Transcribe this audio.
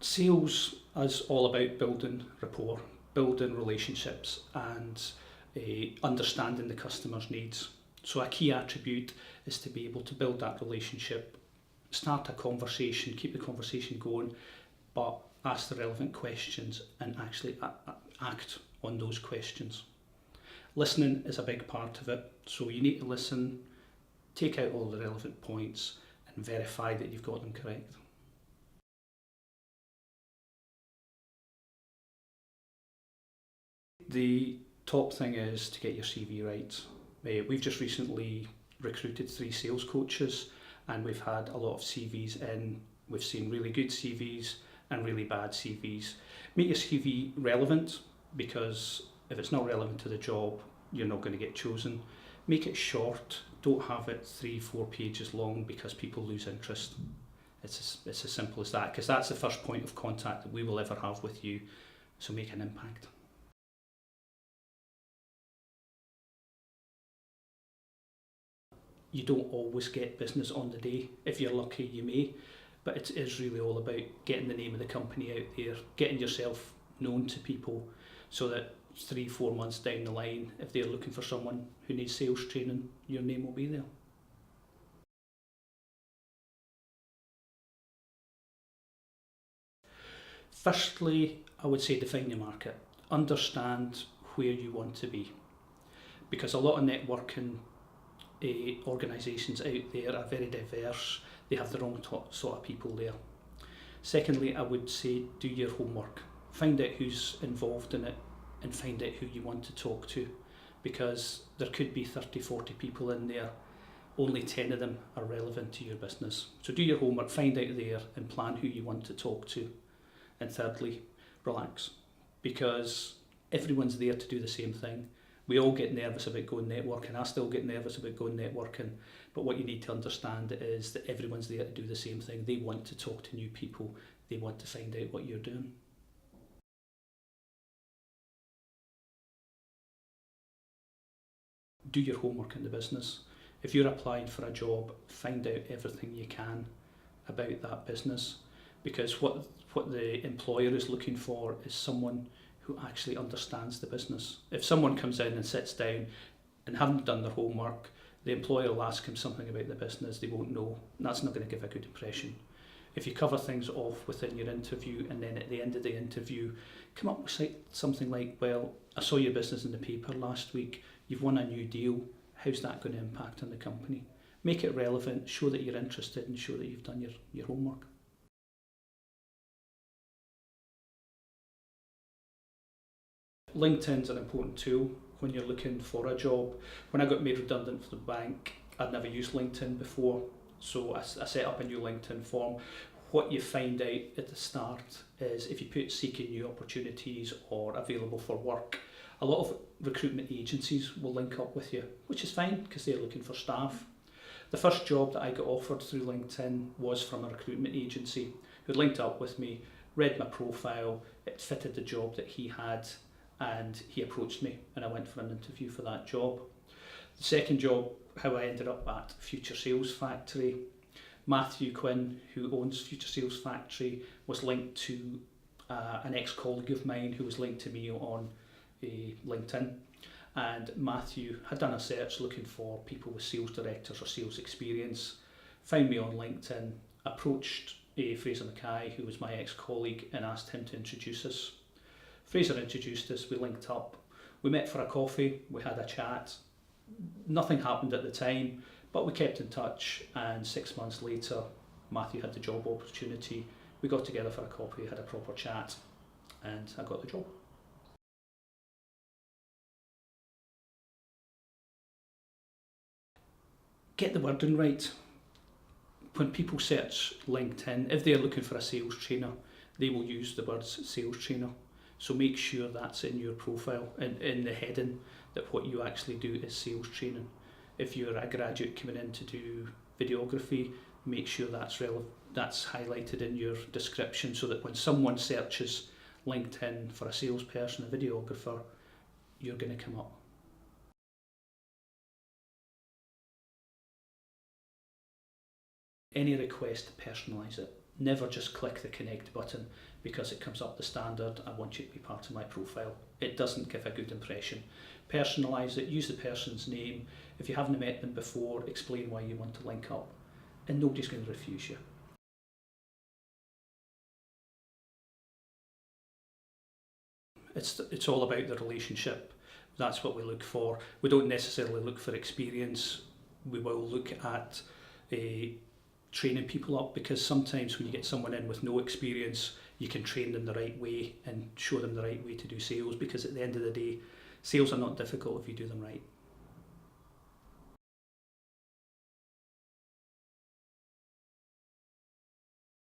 Sales is all about building rapport, building relationships and understanding the customer's needs. So a key attribute is to be able to build that relationship, start a conversation, keep the conversation going, but ask the relevant questions and actually act on those questions. Listening is a big part of it, so you need to listen, take out all the relevant points and verify that you've got them correct. The top thing is to get your CV right. We've just recently recruited 3 sales coaches and we've had a lot of CVs in. We've seen really good CVs and really bad CVs. Make your CV relevant, because if it's not relevant to the job, you're not going to get chosen. Make it short, don't have it 3-4 pages long because people lose interest. It's as simple as that, because that's the first point of contact that we will ever have with you, so make an impact. You don't always get business on the day. If you're lucky, you may, but it is really all about getting the name of the company out there, getting yourself known to people, so that 3-4 months down the line, if they're looking for someone who needs sales training, your name will be there. Firstly, I would say define your market. Understand where you want to be, because a lot of networking organisations out there are very diverse. They have the wrong sort of people there. Secondly, I would say do your homework. Find out who's involved in it and find out who you want to talk to, because there could be 30-40 people in there, only 10 of them are relevant to your business. So do your homework, find out there and plan who you want to talk to. And thirdly, relax, because everyone's there to do the same thing. We all get nervous about going networking. I still get nervous about going networking, but what you need to understand is that everyone's there to do the same thing. They want to talk to new people. They want to find out what you're doing. Do your homework in the business. If you're applying for a job, find out everything you can about that business, because what the employer is looking for is someone who actually understands the business. If someone comes in and sits down and haven't done their homework, the employer will ask him something about the business they won't know, and that's not going to give a good impression. If you cover things off within your interview and then at the end of the interview come up with something like, well, I saw your business in the paper last week, you've won a new deal, how's that going to impact on the company? Make it relevant, show that you're interested and show that you've done your homework. LinkedIn's an important tool when you're looking for a job. When I got made redundant for the bank, I'd never used LinkedIn before, so I set up a new LinkedIn form. What you find out at the start is if you put seeking new opportunities or available for work, a lot of recruitment agencies will link up with you, which is fine because they're looking for staff. The first job that I got offered through LinkedIn was from a recruitment agency who linked up with me, read my profile, it fitted the job that he had, and he approached me and I went for an interview for that job. The second job, how I ended up at Future Sales Factory. Matthew Quinn, who owns Future Sales Factory, was linked to an ex-colleague of mine who was linked to me on LinkedIn. And Matthew had done a search looking for people with sales directors or sales experience, found me on LinkedIn, approached Fraser Mackay, who was my ex-colleague, and asked him to introduce us. Fraser introduced us, we linked up, we met for a coffee, we had a chat. Nothing happened at the time, but we kept in touch, and 6 months later Matthew had the job opportunity. We got together for a coffee, had a proper chat, and I got the job. Get the wording right. When people search LinkedIn, if they're looking for a sales trainer, they will use the words sales trainer. So make sure that's in your profile and in the heading, that what you actually do is sales training. If you're a graduate coming in to do videography, make sure that's highlighted in your description, so that when someone searches LinkedIn for a salesperson, a videographer, you're going to come up. Any request, personalise it. Never just click the connect button because it comes up the standard, I want you to be part of my profile. It doesn't give a good impression. Personalise it, use the person's name. If you haven't met them before, explain why you want to link up, and nobody's going to refuse you. It's all about the relationship. That's what we look for. We don't necessarily look for experience. We will look at training people up, because sometimes when you get someone in with no experience, you can train them the right way and show them the right way to do sales, because at the end of the day, sales are not difficult if you do them right.